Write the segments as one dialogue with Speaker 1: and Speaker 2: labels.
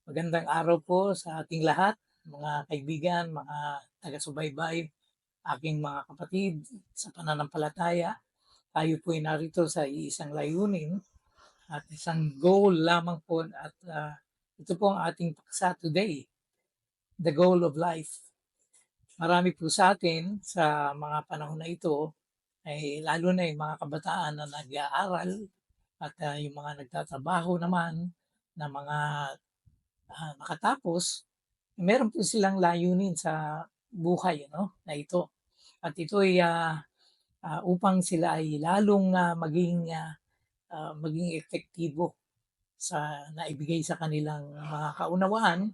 Speaker 1: Magandang araw po sa ating lahat, mga kaibigan, mga taga-subaybay, aking mga kapatid sa pananampalataya. Tayo po ay narito sa iisang layunin at isang goal lamang po at ito po ang ating paksa today, the goal of life. Marami po sa atin sa mga panahon na ito ay lalo na yung mga kabataan na nag-aaral at yung mga nagtatrabaho naman na mga nakatapos, meron po silang layunin sa buhay ano, na ito. At ito ay upang sila ay lalong maging epektibo sa naibigay sa kanilang mga kaunawaan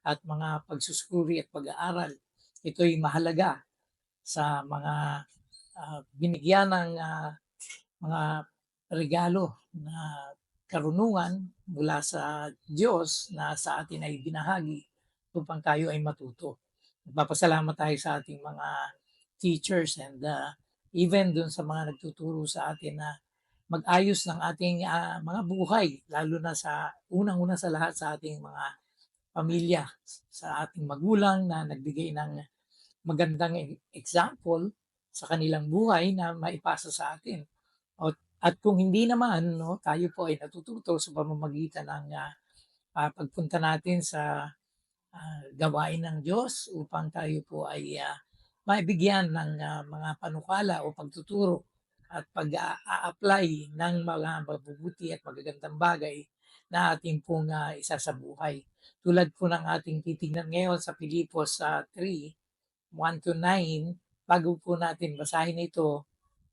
Speaker 1: at mga pagsusuri at pag-aaral. Ito ay mahalaga sa mga binigyan ng mga regalo na karunungan mula sa Diyos na sa atin ay binahagi upang tayo ay matuto. Nagpapasalamat tayo sa ating mga teachers and even dun sa mga nagtuturo sa atin na mag-ayos ng ating mga buhay, lalo na sa unang-una sa lahat sa ating mga pamilya, sa ating magulang na nagbigay ng magandang example sa kanilang buhay na maipasa sa atin. At kung hindi naman, no, tayo po ay natututo sa pamamagitan ng pagpunta natin sa gawain ng Diyos upang tayo po ay maibigyan ng mga panukala o pagtuturo at pag-a-apply ng mga mabubuti at magagandang bagay na ating pong isa sa buhay. Tulad po ng ating titingnan ngayon sa Pilipos 3, 1 to 9, bago po natin basahin ito,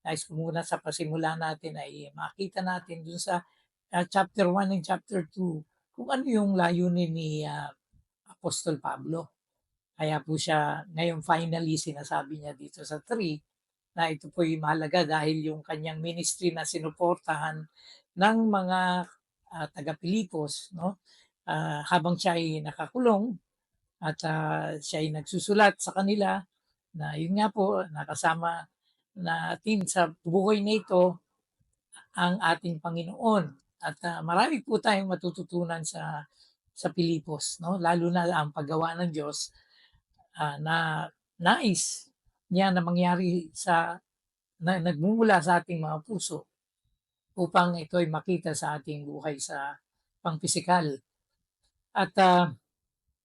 Speaker 1: nais ko muna sa pasimula natin ay makita natin dun sa chapter 1 and chapter 2 kung ano yung layunin ni Apostol Pablo. Kaya po siya ngayon finally sinasabi niya dito sa 3 na ito po yung mahalaga dahil yung kanyang ministry na sinuportahan ng mga taga-Pilipos, no? Habang siya ay nakakulong at siya ay nagsusulat sa kanila na yun nga po nakasama natin sa buhay na ito ang ating Panginoon. At marami po tayong matututunan sa Pilipos, no? Lalo na ang paggawa ng Diyos na nais niya na mangyari na nagmumula sa ating mga puso upang ito ay makita sa ating buhay sa pangpisikal. At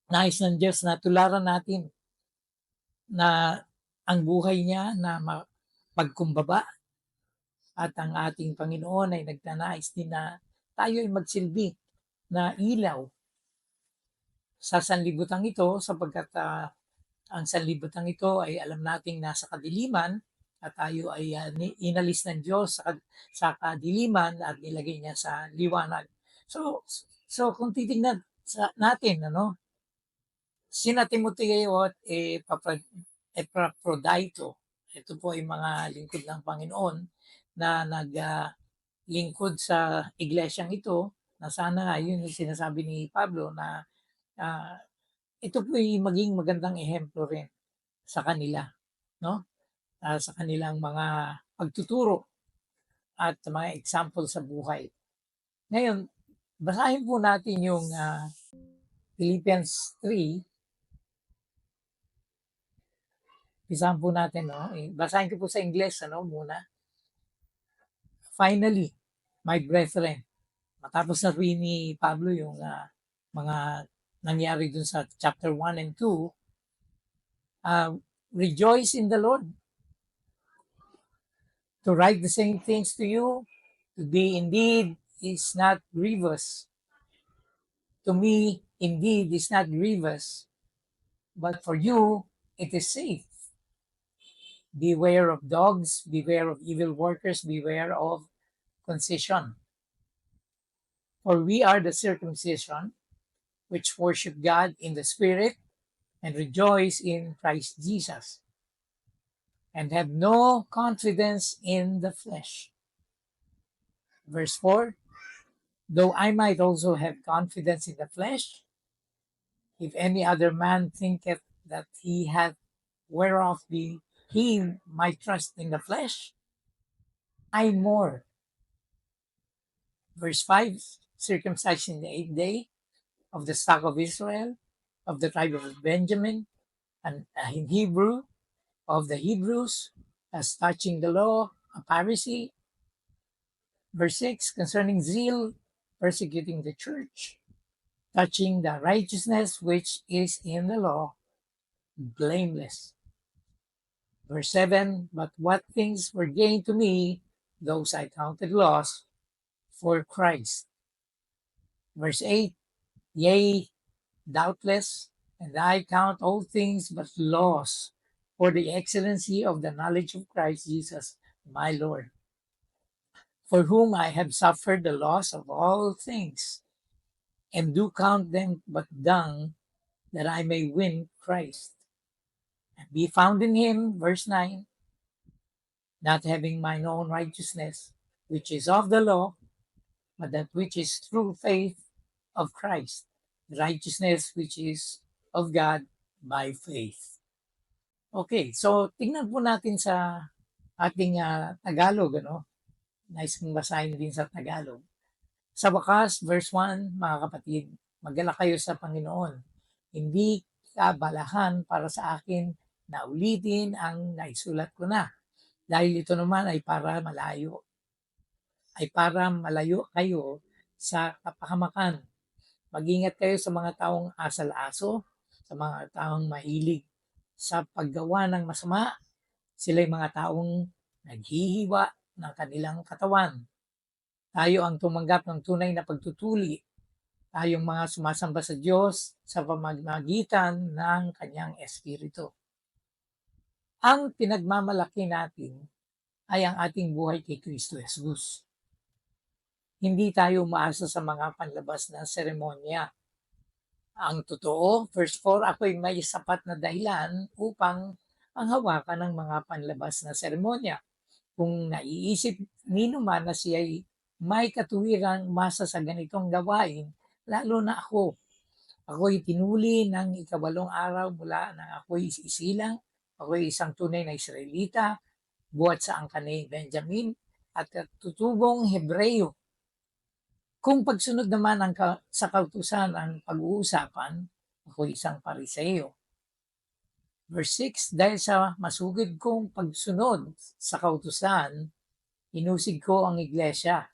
Speaker 1: nais ng Diyos na tularan natin na ang buhay niya na pagkumbaba at ang ating Panginoon ay nagnanais din na tayo ay magsilbi na ilaw sa sanlibutan ito sapagkat ang sanlibutan ito ay alam nating nasa kadiliman at tayo ay inalis ng Diyos sa kadiliman at nilagay niya sa liwanag. So kung titingnan natin, ano, sina Timoteo at Epaprodito, ito po ay mga lingkod ng Panginoon na naglingkod sa iglesyang ito na sana yun yung sinasabi ni Pablo na ah, ito po ay maging magandang ehemplo rin sa kanila, no? Sa kanilang mga pagtuturo at mga example sa buhay. Ngayon, basahin po natin yung Philippians 3. Basahin po natin, no? Basahin ko po sa Ingles, ano, muna. Finally, my brethren, matapos na rin ni Pablo yung mga nangyari dun sa chapter 1 and 2, rejoice in the Lord. To write the same things to you, to be indeed is not grievous. To me, indeed, is not grievous, but for you, it is safe. Beware of dogs, beware of evil workers, beware of concision. For we are the circumcision, which worship God in the Spirit and rejoice in Christ Jesus, and have no confidence in the flesh. Verse 4, though I might also have confidence in the flesh, if any other man thinketh that he hath whereof he might trust in the flesh, I more. Verse 5, circumcised in the 8th day of the stock of Israel, of the tribe of Benjamin, and in Hebrew, of the Hebrews, as touching the law, a Pharisee. Verse 6, concerning zeal, persecuting the church, touching the righteousness which is in the law, blameless. Verse 7, but what things were gained to me, those I counted loss for Christ. Verse 8, yea, doubtless, and I count all things but loss for the excellency of the knowledge of Christ Jesus, my Lord, for whom I have suffered the loss of all things, and do count them but dung, that I may win Christ, and be found in him. Verse 9, not having mine own righteousness, which is of the law, but that which is through faith of Christ, the righteousness which is of God by faith. Okay, so tingnan po natin sa ating Tagalog, ano? Nice kong basahin din sa Tagalog. Sa wakas, verse 1, mga kapatid, magala kayo sa Panginoon. Hindi kabalahan para sa akin na ulitin ang naisulat ko na. Dahil ito naman ay para malayo kayo sa kapahamakan. Mag-ingat kayo sa mga taong asal-aso, sa mga taong mahilig sa paggawa ng masama. Sila'y mga taong naghihiwa ng kanilang katawan. Tayo ang tumanggap ng tunay na pagtutuli. Tayong mga sumasamba sa Diyos sa pamamagitan ng Kanyang Espiritu. Ang pinagmamalaki natin ay ang ating buhay kay Kristo Jesus. Hindi tayo umaasa sa mga panlabas na seremonya. Ang totoo, verse 4, ako'y may sapat na dahilan upang panghawakan ng mga panlabas na seremonya. Kung naiisip nino man na siya'y may katuwirang masa sa ganitong gawain, lalo na ako. Ako'y tinuli ng 8 araw mula nang ako'y isilang. Ako'y isang tunay na Israelita, buhat sa angkan ni Benjamin, at tutubong Hebreyo. Kung pagsunod naman sa kautusan ang pag-uusapan, ako'y isang Pariseo. Verse 6, dahil sa masugid kong pagsunod sa kautusan, inusig ko ang iglesia.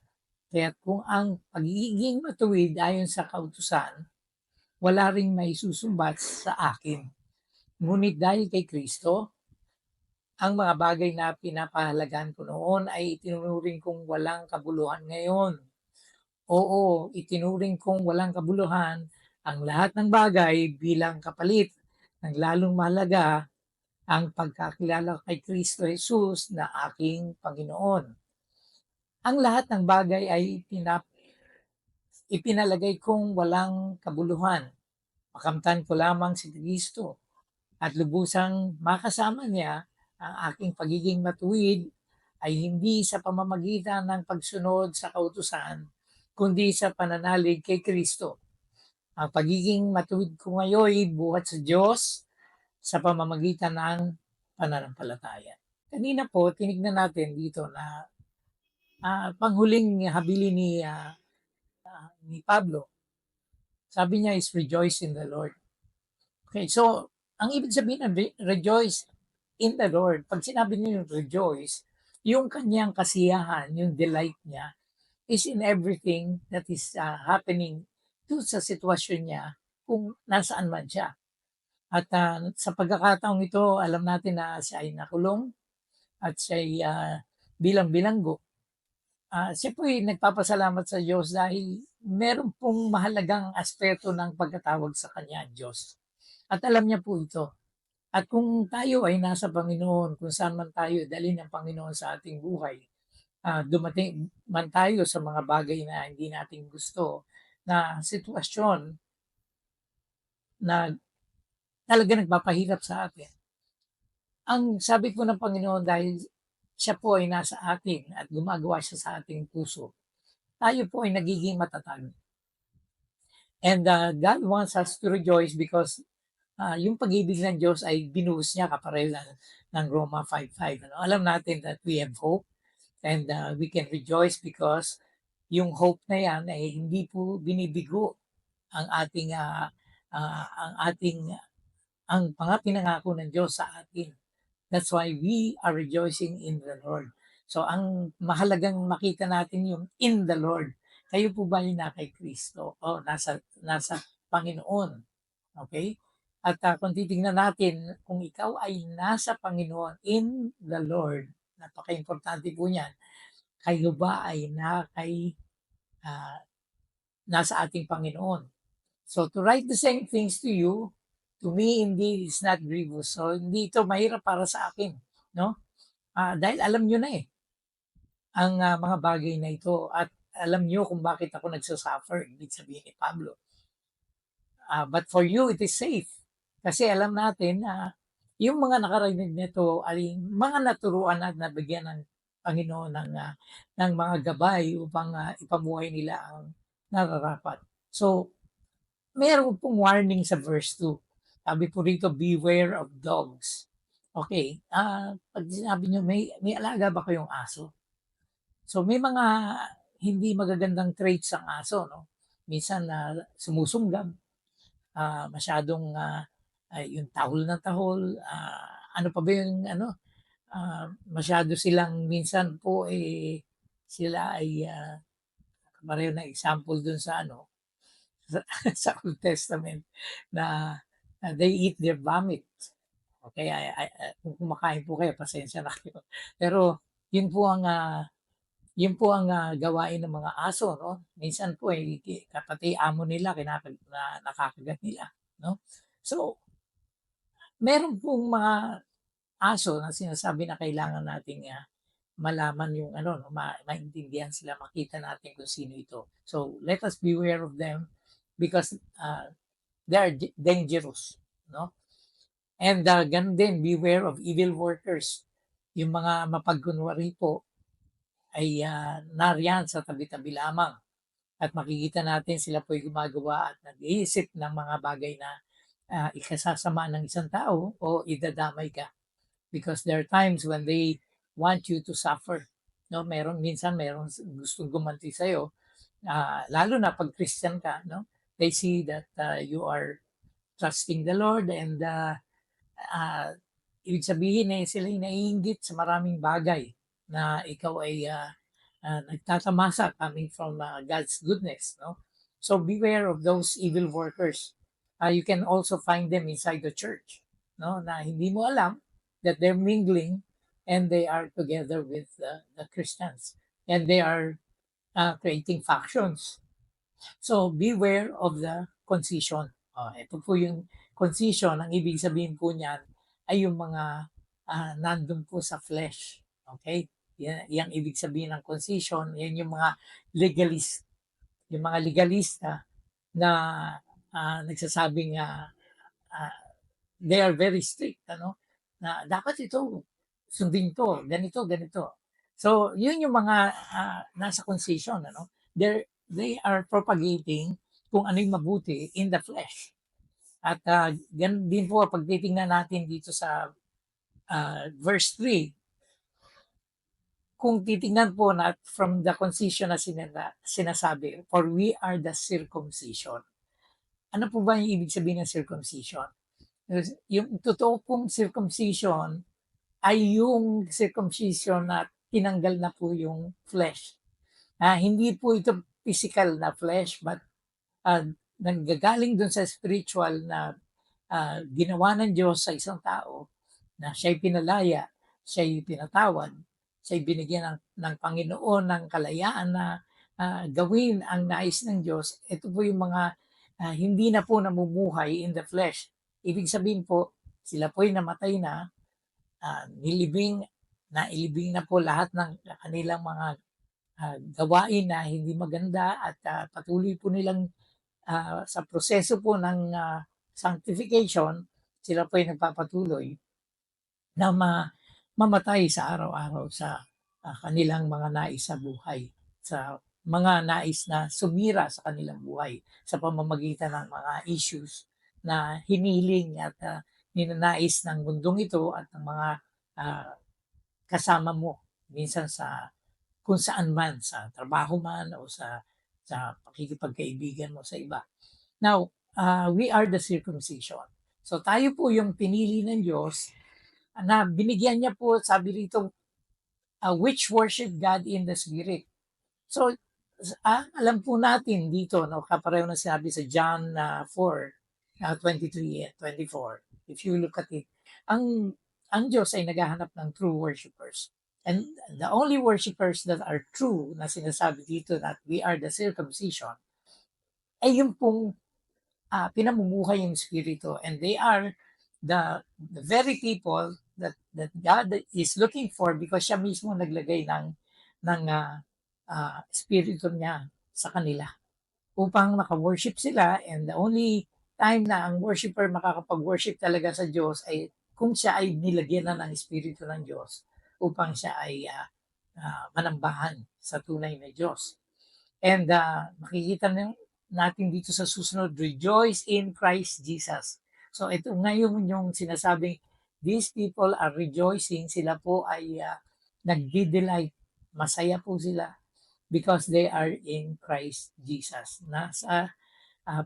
Speaker 1: Kaya kung ang pagiging matuwid ayon sa kautusan, wala ring may susumbat sa akin. Ngunit dahil kay Kristo, ang mga bagay na pinapahalagan ko noon ay itinuring kong walang kabuluhan ngayon. Oo, itinuring kong walang kabuluhan ang lahat ng bagay bilang kapalit ng lalong mahalaga ang pagkakilala kay Kristo Jesus na aking Panginoon. Ang lahat ng bagay ay ipinalagay kong walang kabuluhan. Makamtan ko lamang si Kristo at lubusang makasama niya. Ang aking pagiging matuwid ay hindi sa pamamagitan ng pagsunod sa kautusan, kundi sa pananalig kay Kristo. Ang pagiging matuwid ko ngayon buhat sa Diyos sa pamamagitan ng pananampalataya. Kanina po, tinignan natin dito na panghuling habili ni Pablo. Sabi niya is rejoice in the Lord. Okay, so ang ibig sabihin ng rejoice in the Lord, pag sinabi niya yung rejoice, yung kanyang kasiyahan, yung delight niya, is in everything that is happening to sa sitwasyon niya kung nasaan man siya. At sa pagkakataong ito, alam natin na siya ay nakulong at siya ay bilang bilanggo. Siya po ay nagpapasalamat sa Diyos dahil meron pong mahalagang aspeto ng pagkatawag sa Kanya, Diyos. At alam niya po ito. At kung tayo ay nasa Panginoon, kung saan man tayo dalhin ng Panginoon sa ating buhay, dumating man tayo sa mga bagay na hindi natin gusto, na sitwasyon na talaga nagpapahirap sa atin. Ang sabi po ng Panginoon, dahil siya po ay nasa atin at gumagawa siya sa ating puso, tayo po ay nagiging matatag. And God wants us to rejoice because yung pag-ibig ng Diyos ay binuhos niya kapareho ng Roma 5:5. Ano? Alam natin that we have hope and we can rejoice because yung hope na yan ay hindi po binibigo ang ating ang ating ang mga pinangako ng Diyos sa atin. That's why we are rejoicing in the Lord. So ang mahalagang makita natin yung in the Lord. Kayo po ba ay na kay Kristo o nasa Panginoon? Okay? At kung titingnan natin, kung ikaw ay nasa Panginoon in the Lord, napaka-importante po niyan, kayo ba ay ah, nasa ating Panginoon? So to write the same things to you, to me indeed is not grievous. So hindi ito mahirap para sa akin, no? Dahil alam niyo na eh ang mga bagay na ito at alam niyo kung bakit ako nagsasuffer, ibig sabihin ni Pablo. But for you it is safe. Kasi alam natin na yung mga nakarinig nito ay mga naturuan at nabigyan ng Panginoon ng mga gabay upang ipamuhay nila ang nararapat. So, meron pong warning sa verse 2. Sabi po rito, beware of dogs. Okay, pag sinabi nyo, may alaga ba kayong aso? So, may mga hindi magagandang traits ang aso, no? Minsan sumusunggab, masyadong yung tahol ng tahol, ano pa ba yung ano, masyado silang minsan po sila ay pareho na example dun sa ano, sa, sa Old Testament na they eat their vomit. Okay, kung kumakain po kayo, pasensya na kayo. Pero yun po ang gawain ng mga aso, no? Minsan po pati amo nila nakakagat nila, no? So, meron pong mga aso na sinasabi na kailangan nating malaman yung ano, no, maintindihan sila, makita natin kung sino ito. So, let us beware of them because they are dangerous, no? And ganun din, beware of evil workers. Yung mga mapagkunwari po ay nariyan sa tabi-tabi lamang. At makikita natin sila po ay gumagawa at nag-iisip ng mga bagay na ikasasama ng isang tao o idadamay ka. Because there are times when they want you to suffer. No, minsan meron gustong gumanti sa iyo, lalo na pag Christian ka, no? They see that you are trusting the Lord and ibig sabihin sila ay naiinggit sa maraming bagay na ikaw ay nagtatamasa coming from God's goodness, no? So beware of those evil workers. You can also find them inside the church, no? Na hindi mo alam that they're mingling and they are together with the Christians and they are creating factions. So beware of the concision. Ito po yung concision, ang ibig sabihin po niyan ay yung mga nandun po sa flesh. Okay? Yan ibig sabihin ng concision, yan yung mga legalist. Yung mga legalista na nagsasabing they are very strict, ano? Na dapat ito, sundin to, ganito, ganito. So, yun yung mga nasa concision, ano? They are propagating kung ano yung mabuti in the flesh. At ganun din po, pag titingnan natin dito sa verse 3, kung titingnan po na from the concision na sinasabi, for we are the circumcision. Ano po ba yung ibig sabihin ng circumcision? Yung totoo pong circumcision ay yung circumcision na tinanggal na po yung flesh. Hindi po ito physical na flesh but nanggagaling dun sa spiritual na ginawa ng Diyos sa isang tao na siya'y pinalaya, siya'y pinatawad, siya'y binigyan ng Panginoon ng kalayaan na gawin ang nais ng Diyos. Ito po yung mga hindi na po namumuhay in the flesh. Ibig sabihin po, sila po'y namatay na, ilibing na po lahat ng kanilang mga gawain na hindi maganda at patuloy po nilang sa proseso po ng sanctification, sila po ay nagpapatuloy na mamatay sa araw-araw sa kanilang mga nais sa buhay, sa mga nais na sumira sa kanilang buhay sa pamamagitan ng mga issues na hiniling at ninanais ng mundong ito at ng mga kasama mo minsan sa kung saan man, sa trabaho man o sa pakikipagkaibigan mo sa iba. Now, we are the circumcision. So tayo po yung pinili ng Diyos na binigyan niya po, sabi rito, which worship God in the Spirit. So, alam po natin dito, no, kapareho na sinabi sa John 4, 23 and 24. If you look at it, ang Diyos ay naghahanap ng true worshipers. And the only worshipers that are true na sinasabi dito that we are the circumcision ay yung pong pinamumuhay yung Espiritu. And they are the very people that God is looking for because siya mismo naglagay ng Espiritu niya sa kanila upang maka-worship sila. And the only time na ang worshiper makakapag-worship talaga sa Diyos ay kung siya ay nilagyan na ng Espiritu ng Diyos upang siya ay manambahan sa tunay na Diyos. And makikita natin dito sa susunod, rejoice in Christ Jesus. So ito ngayon yung sinasabing, these people are rejoicing, sila po ay nagdi-delight, masaya po sila because they are in Christ Jesus. Nasa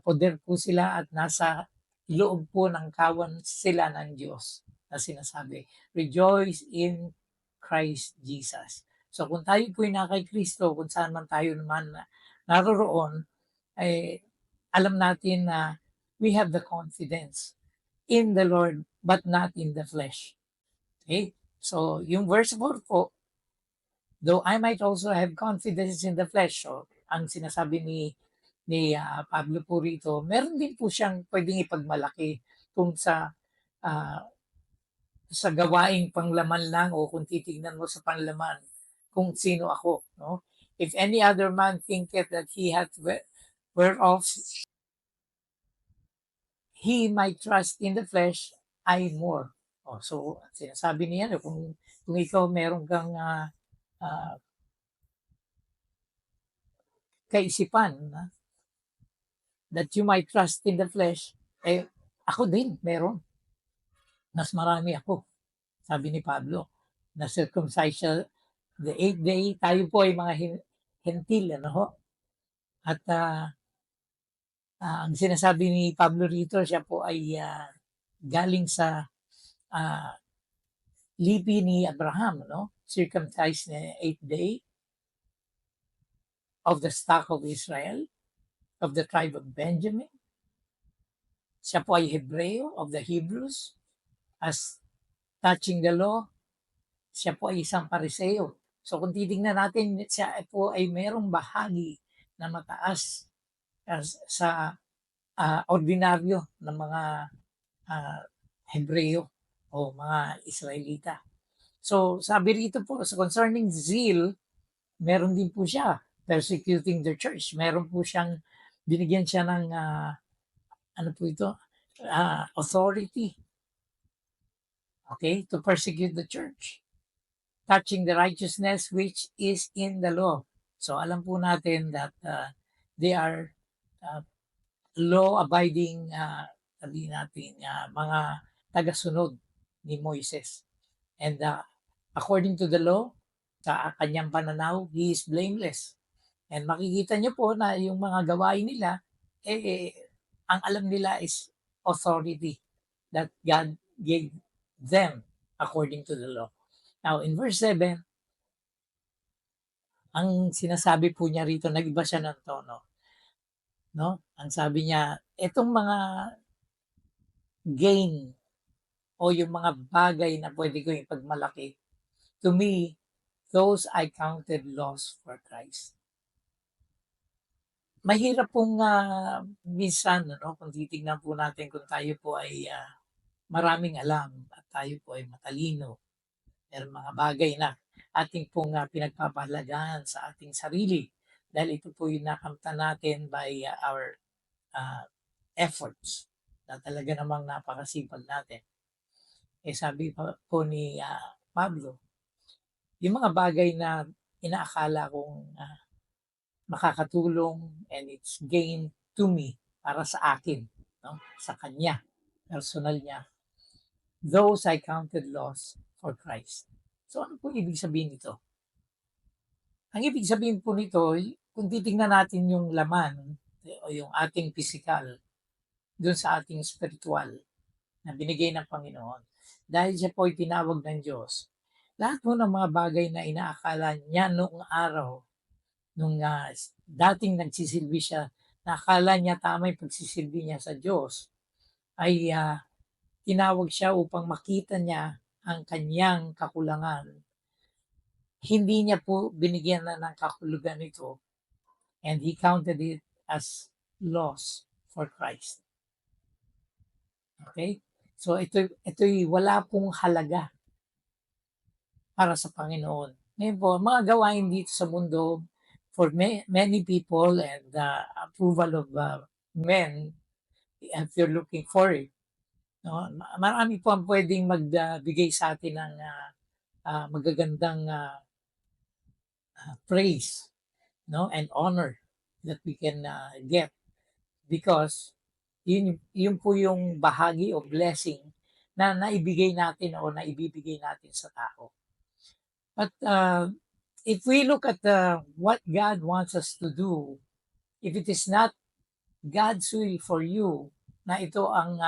Speaker 1: poder po sila at nasa loob po ng kawan sila ng Diyos na sinasabi, rejoice in Christ Jesus. So kung tayo po na kay Kristo, kung saan man tayo naman naroroon, ay alam natin na we have the confidence in the Lord but not in the flesh. Okay? So yung verse 4 po, though I might also have confidence in the flesh. So ang sinasabi ni Pablo po rito, meron din po siyang pwedeng ipagmalaki kung ah, sa gawaing panglaman lang o kung titignan mo sa panglaman kung sino ako, no? If any other man thinketh that he hath whereof he might trust in the flesh, I more. Oh, so sinasabi niya kung ikaw meron kang kaisipan that you might trust in the flesh, ako din meron. Mas marami ako. Sabi ni Pablo, na circumcised siya the 8th day, tayo po ay mga hentil, ano ho? At ang sinasabi ni Pablo rito, siya po ay galing sa lipi ni Abraham, no? Circumcised na 8th day of the stock of Israel, of the tribe of Benjamin. Siya po ay Hebreo of the Hebrews. As touching the law, siya po ay isang pariseo. So kung titingnan natin, siya po ay merong bahagi na mataas sa ordinaryo ng mga Hebreo o mga Israelita. So sabi rito po, sa concerning zeal, meron din po siya persecuting the church. Meron po siyang, binigyan siya ng, ano po ito, authority, okay, to persecute the church, touching the righteousness which is in the law. So alam po natin that they are law-abiding, sabihin natin, mga tagasunod ni Moises. And according to the law, sa kanyang pananaw, he is blameless. And makikita niyo po na yung mga gawain nila, ang alam nila is authority that God gave them according to the law. Now, in verse 7, ang sinasabi po niya rito, nag-iba siya ng tono. No? Ang sabi niya, itong mga gain o yung mga bagay na pwede ko ipagmalaki, to me, those I counted loss for Christ. Mahirap pong minsan, no, kung titignan po natin kung tayo po ay maraming alam at tayo po ay matalino. Meron mga bagay na ating pong pinagpapahalagaan sa ating sarili dahil ito po yung nakamtan natin by our efforts na talaga namang napakasipag natin. Sabi po ni Pablo, yung mga bagay na inaakala kong makakatulong and it's gain to me, para sa akin, no? Sa kanya, personal niya, those I counted loss for Christ. So ano po ibig sabihin nito? Ang ibig sabihin po nito, kung titingnan natin yung laman o yung ating physical, dun sa ating spiritual na binigay ng Panginoon. Dahil siya po ay tinawag ng Diyos. Lahat po ng mga bagay na inaakala niya noong araw, nung dating nagsisilbi siya, na akala niya tama yung pagsisilbi niya sa Diyos, ay tinawag siya upang makita niya ang kanyang kakulangan. Hindi niya po binigyan na ng kahulugan ito, and he counted it as loss for Christ. Okay? So ito'y wala pong halaga para sa Panginoon. Ngayon po, mga gawain dito sa mundo for many people and approval of men, if you're looking for it, no? Marami po ang pwedeng magbigay sa atin ng magagandang praise, no, and honor that we can get, because yun po yung bahagi o blessing na naibigay natin o naibibigay natin sa tao. But if we look at what God wants us to do, if it is not God's will for you na ito ang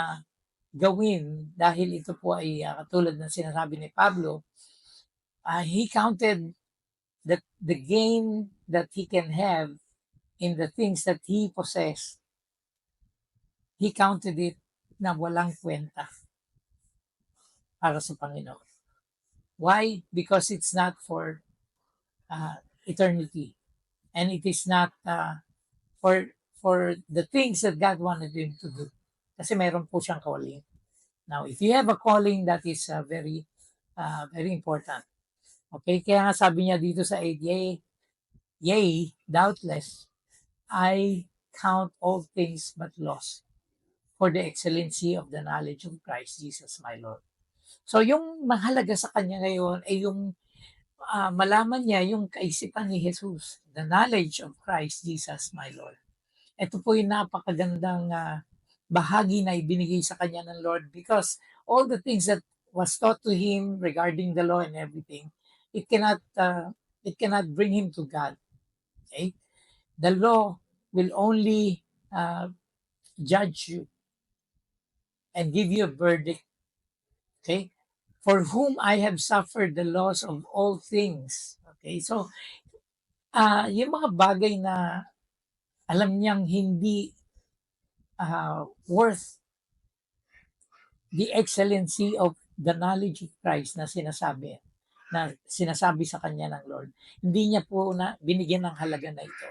Speaker 1: gawin, dahil ito po ay katulad ng sinasabi ni Pablo, he counted that the gain that he can have in the things that he possessed, he counted it na walang kwenta para sa Panginoon. Why? Because it's not for eternity, and it is not for the things that God wanted him to do. Kasi meron po siyang calling. Now, if you have a calling, that is very important. Okay, kaya nga sabi niya dito sa 8, yea, doubtless, I count all things but loss for the excellency of the knowledge of Christ Jesus my Lord. So yung mahalaga sa kanya ngayon ay yung malaman niya yung kaisipan ni Jesus, the knowledge of Christ Jesus my Lord. Ito po yung napakagandang bahagi na ibinigay sa kanya ng Lord, because all the things that was taught to him regarding the law and everything, it cannot bring him to God. Okay? The law will only judge you and give you a verdict. Okay? For whom I have suffered the loss of all things. Okay? So, yung mga bagay na alam niyang hindi worth the excellency of the knowledge of Christ na sinasabi sa kanya ng Lord, hindi niya po na binigyan ng halaga na ito.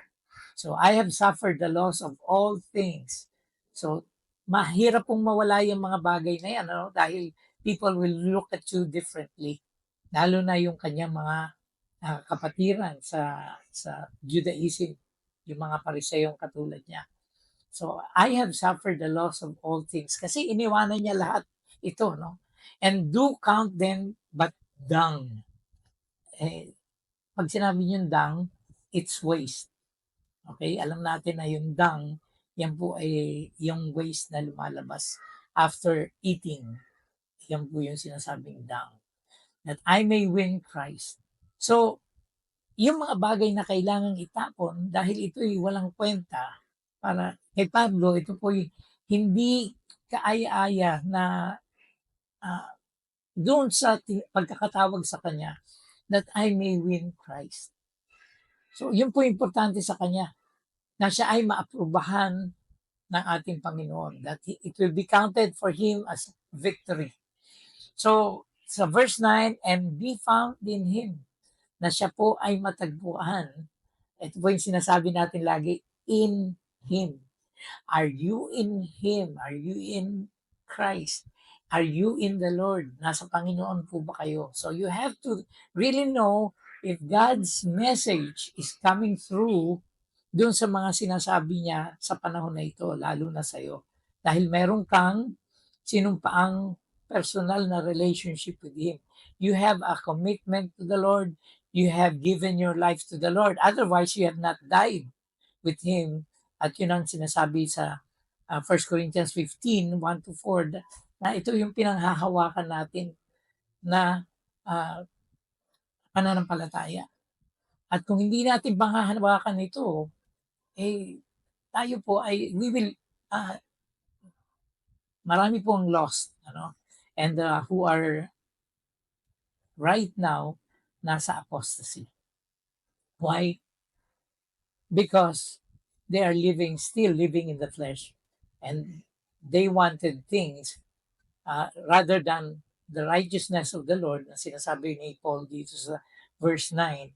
Speaker 1: So, I have suffered the loss of all things. So, mahirap pong mawala yung mga bagay na yan, no? Dahil people will look at you differently. Lalo na yung kanyang mga kapatiran sa Judaism, yung mga Pariseyong katulad niya. So, I have suffered the loss of all things. Kasi iniwanan niya lahat ito, no? And do count them but dung. Pag sinabi niyo dung, it's waste. Okay? Alam natin na yung dung, yan po ay yung waste na lumalabas after eating. Yan po yung sinasabing dung. That I may win Christ. So, yung mga bagay na kailangang itapon dahil ito'y walang kwenta, para kay Pablo, ito po hindi kaaya-aya na doon sa pagkakatawag sa kanya, that I may win Christ. So, yun po importante sa kanya, na siya ay maaprubahan ng ating Panginoon, that it will be counted for him as victory. So, sa verse 9, and be found in him, na siya po ay matagpuan. Ito po yung sinasabi natin lagi, in him. Are you in him? Are you in Christ? Are you in the Lord? Nasa Panginoon po ba kayo? So you have to really know if God's message is coming through doon sa mga sinasabi niya sa panahon na ito, lalo na sa iyo. Dahil meron kang sinumpaang personal na relationship with Him. You have a commitment to the Lord. You have given your life to the Lord. Otherwise, you have not died with Him. At yun ang sinasabi sa 1 Corinthians 15, 1-4, na ito yung pinanghahawakan natin na pananampalataya. At kung hindi natin panghahawakan ito, tayo po ay we will marami po ang lost, and who are right now nasa apostasy. Why? Because they are still living in the flesh, and they wanted things rather than the righteousness of the Lord, na sinasabi ni Paul dito sa verse 9,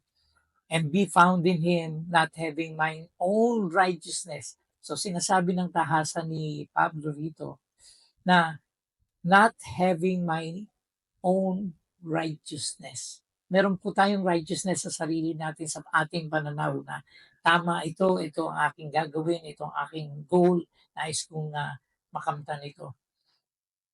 Speaker 1: and be found in Him, not having mine own righteousness. So sinasabi ng tahasan ni Pablo rito na not having my own righteousness. Meron po tayong righteousness sa sarili natin sa ating pananaw na tama ito ang aking gagawin, ito ang aking goal, nais kong makamtan ito.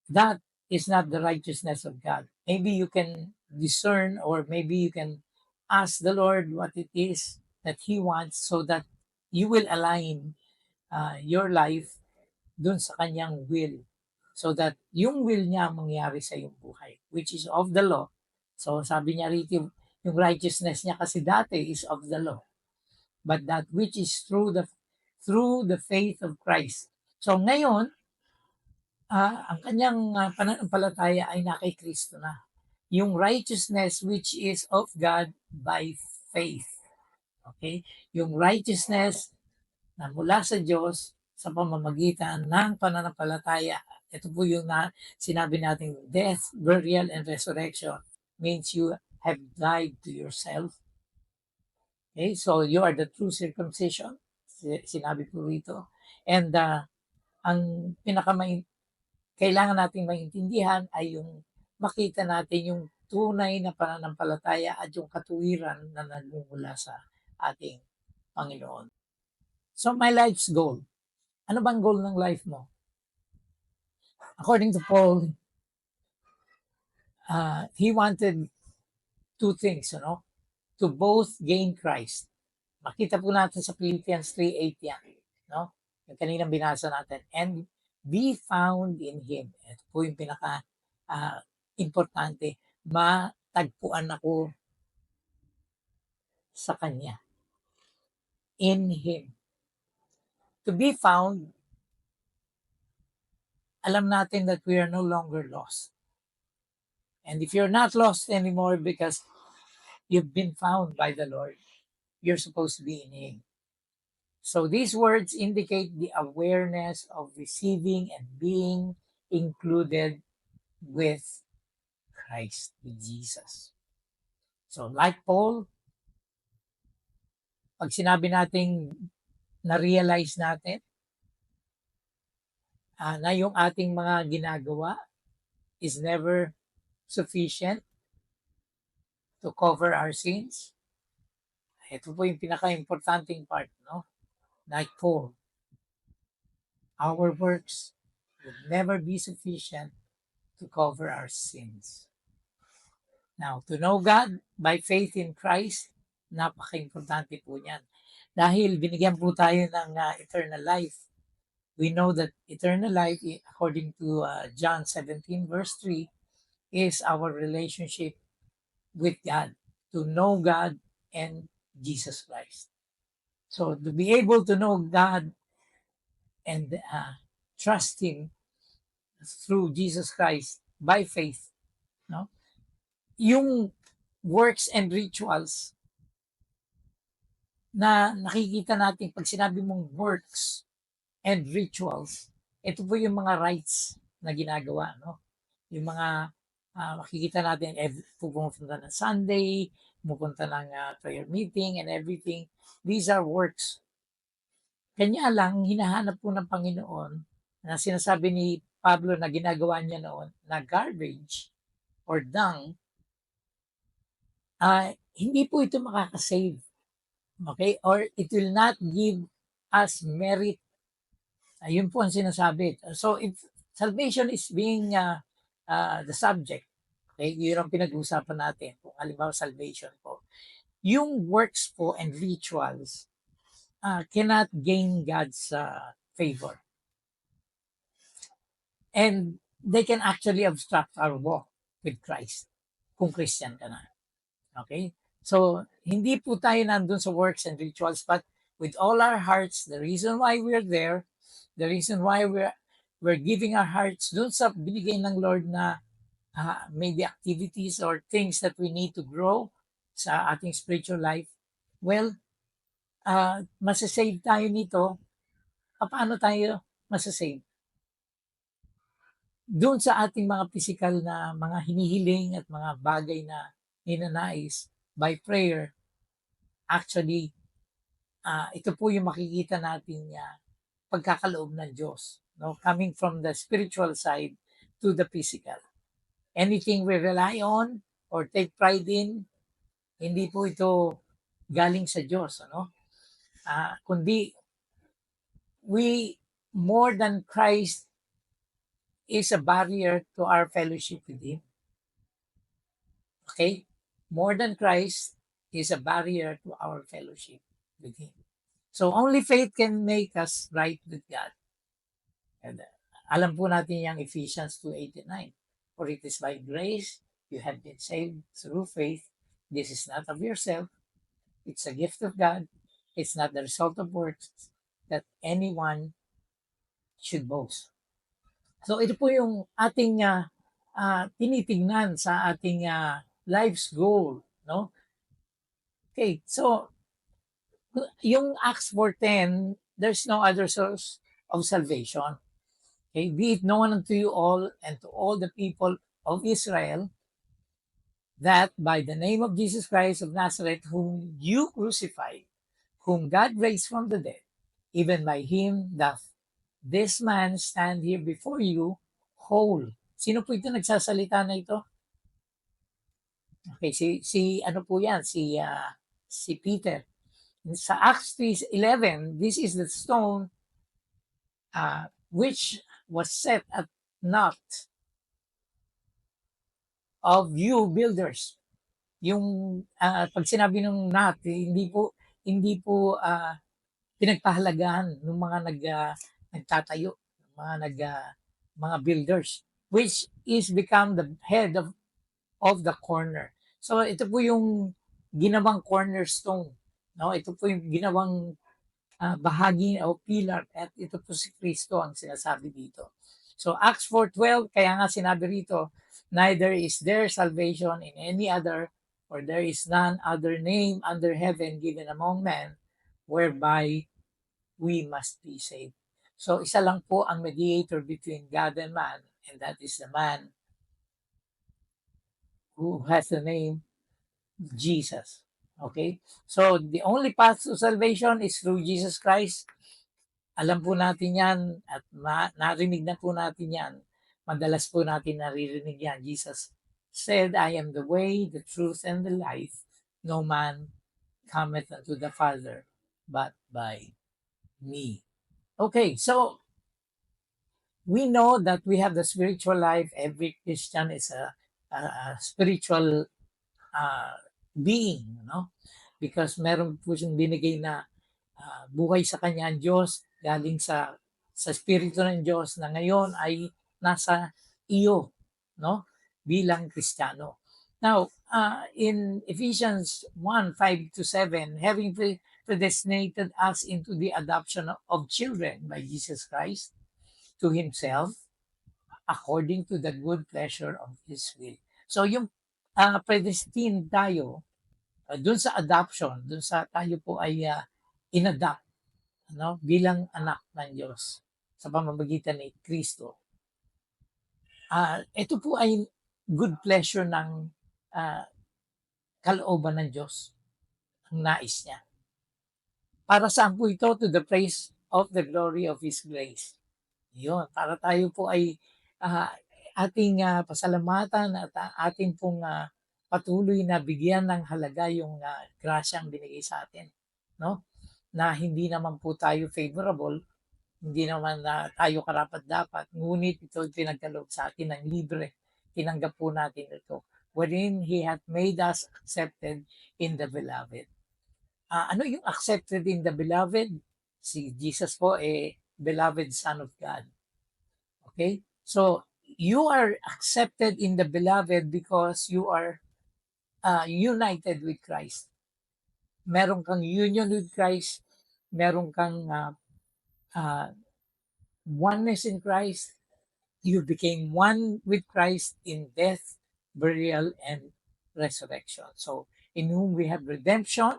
Speaker 1: That is not the righteousness of God. Maybe you can discern, or maybe you can ask the Lord what it is that He wants, so that you will align your life dun sa kanyang will, so that yung will niya mangyari sa iyong buhay, which is of the law. So sabi niya rito, yung righteousness niya kasi dati is of the law, but that which is through the faith of Christ. So ngayon, ang kanyang pananampalataya ay na kay Kristo na. Yung righteousness which is of God by faith. Okay? Yung righteousness na mula sa Diyos sa pamamagitan ng pananampalataya. Ito po yung sinabi natin, death, burial, and resurrection means you have died to yourself. Okay? So you are the true circumcision. Sinabi po rito. And ang kailangan nating maintindihan ay yung makita natin yung tunay na pananampalataya at yung katuwiran na nagmumula sa ating Panginoon. So my life's goal. Ano bang goal ng life mo? According to Paul, he wanted two things, to both gain Christ. Makita po natin sa Philippians 3:8 yan, yung kaninang binasa natin, and be found in Him. Ito po yung pinaka importante, matagpuan ako sa Kanya. In Him. To be found, alam natin that we are no longer lost. And if you're not lost anymore because you've been found by the Lord, you're supposed to be in Him. So these words indicate the awareness of receiving and being included with Christ, with Jesus. So like Paul, pag sinabi nating na-realize natin na yung ating mga ginagawa is never sufficient to cover our sins, ito po yung pinaka-importanting part, like Paul, our works would never be sufficient to cover our sins. Now, to know God by faith in Christ, napaka-importante po niyan. Dahil binigyan po tayo ng eternal life. We know that eternal life, according to John 17 verse 3, is our relationship with God, to know God and Jesus Christ. So to be able to know God and trust Him through Jesus Christ by faith, yung works and rituals na nakikita natin pag sinabi mong works and rituals, ito po yung mga rites na ginagawa, yung mga makikita natin, pupunta ng Sunday, pupunta ng prayer meeting and everything. These are works. Kanya lang, hinahanap po ng Panginoon na sinasabi ni Pablo na ginagawa niya noon na garbage or dung, hindi po ito makakasave. Okay? Or it will not give us merit. Ayun po ang sinasabi. So if salvation is being the subject, okay, yun ang pinag-uusapan natin. Kung halimbawa salvation po, yung works po and rituals cannot gain God's favor. And they can actually obstruct our walk with Christ kung Christian ka na. Okay? So, hindi po tayo nandun sa works and rituals, but with all our hearts, the reason why we're there, the reason why we're giving our hearts dun sa binigay ng Lord na maybe activities or things that we need to grow sa ating spiritual life, well, masasave tayo nito. Paano tayo masasave? Doon sa ating mga physical na mga hinihiling at mga bagay na ninanais by prayer, actually, ito po yung makikita natin pagkakaloob ng Diyos. No? Coming from the spiritual side to the physical. Anything we rely on or take pride in, hindi po ito galing sa Diyos. Ano? Kundi, we, more than Christ, is a barrier to our fellowship with Him. Okay? More than Christ is a barrier to our fellowship with Him. So only faith can make us right with God. And alam po natin yung Ephesians 2:8-9. For it is by grace you have been saved through faith. This is not of yourself. It's a gift of God. It's not the result of works that anyone should boast. So ito po yung ating tinitingnan sa ating life's goal, no? Okay, so yung Acts 4:10, there's no other source of salvation. Okay, be it known unto you all and to all the people of Israel that by the name of Jesus Christ of Nazareth, whom you crucified, whom God raised from the dead, even by him doth this man stand here before you whole. Sino po ito nagsasalita na ito? Okay, si ano po yan? Si Peter. Sa Acts 3:11, this is the stone which was set at naught of you builders. Yung pag sinabi ng not, hindi po pinagpahalagahan ng mga nagtatayo, mga builders, which is become the head of the corner. So ito po yung ginawang cornerstone, no? Ito po yung ginawang bahagi o pillar, at ito po si Kristo ang sinasabi dito. So Acts 4:12, kaya nga sinabi rito, neither is there salvation in any other, for there is none other name under heaven given among men whereby we must be saved. So isa lang po ang mediator between God and man, and that is the man who has the name Jesus. Okay? So the only path to salvation is through Jesus Christ. Alam po natin yan at narinig na po natin yan. Madalas po natin naririnig yan. Jesus said, I am the way, the truth, and the life. No man cometh unto the Father but by me. Okay, so we know that we have the spiritual life. Every Christian is a spiritual being, no? Because meron po siyang binigay na buhay sa kanya ang Diyos galing sa Espiritu ng Diyos na ngayon ay nasa iyo, no? Bilang Kristiyano. Now, in Ephesians 1:5-7, having predestinated us into the adoption of children by Jesus Christ to Himself, according to the good pleasure of His will. So, yung predestined tayo, dun sa adoption, dun sa tayo po ay inadopt, no, bilang anak ng Diyos sa pamamagitan ni Kristo. Ito po ay good pleasure ng kalooban ng Diyos, ang nais niya. Para saan po ito? To the praise of the glory of His grace. Yun, para tayo po ay ating pasalamatan at ating pong patuloy na bigyan ng halaga yung grasyang binigay sa atin, no? Na hindi naman po tayo favorable, hindi naman tayo karapat-dapat, ngunit ito pinagkaloob sa atin ng libre. Tinanggap po natin ito, wherein He hath made us accepted in the beloved. Ano yung accepted in the beloved? Si Jesus po beloved Son of God. Okay? So, you are accepted in the beloved because you are united with Christ. Meron kang union with Christ, meron kang oneness in Christ, you became one with Christ in death, burial, and resurrection. So, in whom we have redemption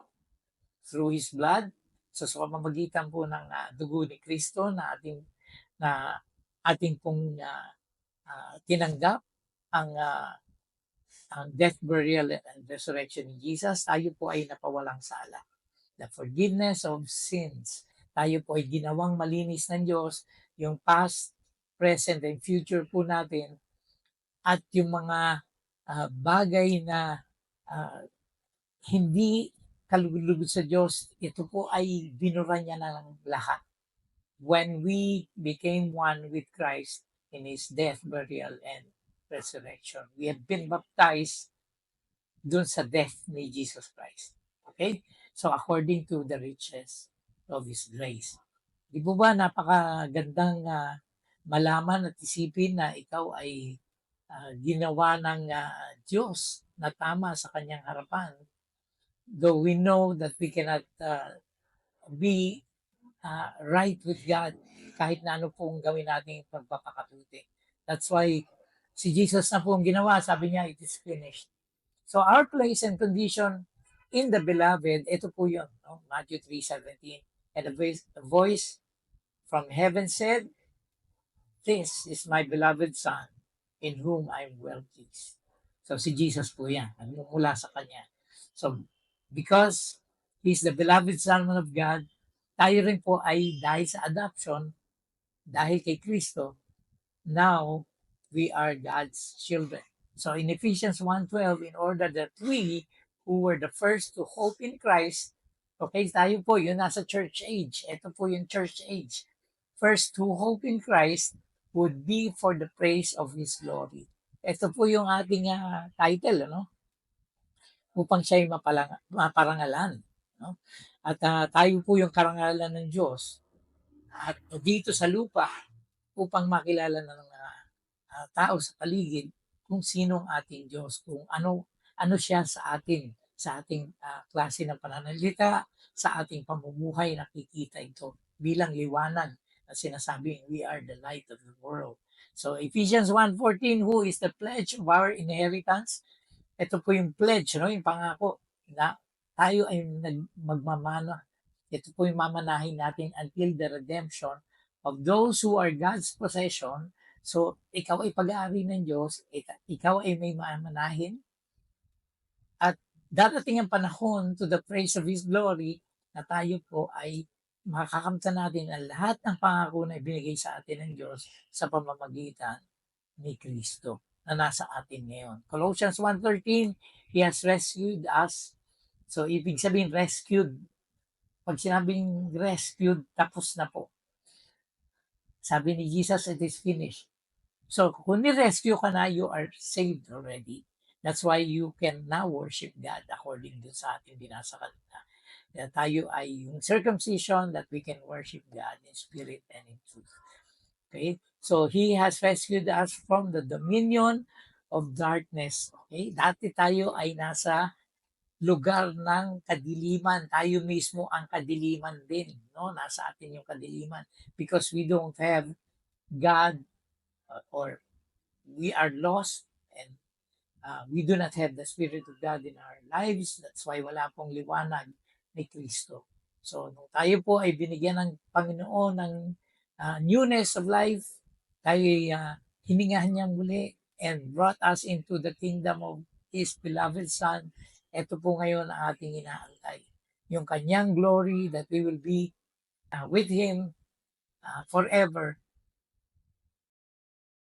Speaker 1: through His blood. So, sa pamamagitan po ng dugo ni Kristo na ating pong tinanggap ang ang death, burial, and resurrection ni Jesus, tayo po ay napawalang sala. The forgiveness of sins. Tayo po ay ginawang malinis ng Diyos, yung past, present, and future po natin, at yung mga bagay na ah, hindi kalugod-lugod sa Diyos, ito po ay binura niya na ng lahat. When we became one with Christ in His death, burial, and resurrection. We have been baptized dun sa death ni Jesus Christ. Okay? So, according to the riches of His grace. Di po ba napakagandang malaman at isipin na ikaw ay ginawa ng Diyos na tama sa kanyang harapan. Though we know that we cannot be right with God kahit na ano pong gawin nating pagpapakabuti. That's why si Jesus na po ang ginawa, sabi niya, it is finished. So our place and condition in the beloved, ito po yun, no? Matthew 3:17. And a voice from heaven said, "This is my beloved Son, in whom I am well pleased." So si Jesus po yan, mula sa Kanya. So because He's the beloved Son of God, tayo rin po ay dahil sa adoption, dahil kay Kristo, now we are God's children. So in Ephesians 1:12, in order that we who were the first to hope in Christ, okay, tayo po, yun nasa church age. Ito po yung church age. First to hope in Christ would be for the praise of His glory. Ito po yung ating title, ano? Upang siya ay maparangalan. No? At tayo po yung karangalan ng Diyos. At dito sa lupa, upang makilala ng tao sa paligid kung sino ang ating Diyos, kung ano siya sa ating klase ng pananalita, sa ating pamumuhay, nakikita ito bilang liwanag na sinasabing we are the light of the world. So Ephesians 1:14, who is the pledge of our inheritance? Ito po yung pledge, no? Yung pangako na tayo ay magmamana. Ito po yung mamanahin natin until the redemption of those who are God's possession. So, ikaw ay pag-aari ng Diyos, ikaw ay may mamanahin, at darating ang panahon to the praise of His glory na tayo po ay makakamta natin ang lahat ng pangako na ibinigay sa atin ng Diyos sa pamamagitan ni Kristo na nasa atin ngayon. Colossians 1:13, He has rescued us. So, ibig sabihin, rescued. Pag sinabing rescued, tapos na po. Sabi ni Jesus, it is finished. So, kung ni-rescue ka na, you are saved already. That's why you can now worship God according to sa ating binasa kanina. Tayo ay yung circumcision that we can worship God in spirit and in truth. Okay? So, He has rescued us from the dominion of darkness. Okay? Dati tayo ay nasa lugar ng kadiliman. Tayo mismo ang kadiliman din. No? Nasa atin yung kadiliman. Because we don't have God or we are lost and we do not have the Spirit of God in our lives. That's why wala pong liwanag ni Kristo. So, nung tayo po ay binigyan ng Panginoon ng newness of life, tayo ay hiningahan niya muli and brought us into the kingdom of His beloved Son. Ito po ngayon ang ating inaantay. Yung kanyang glory that we will be with Him forever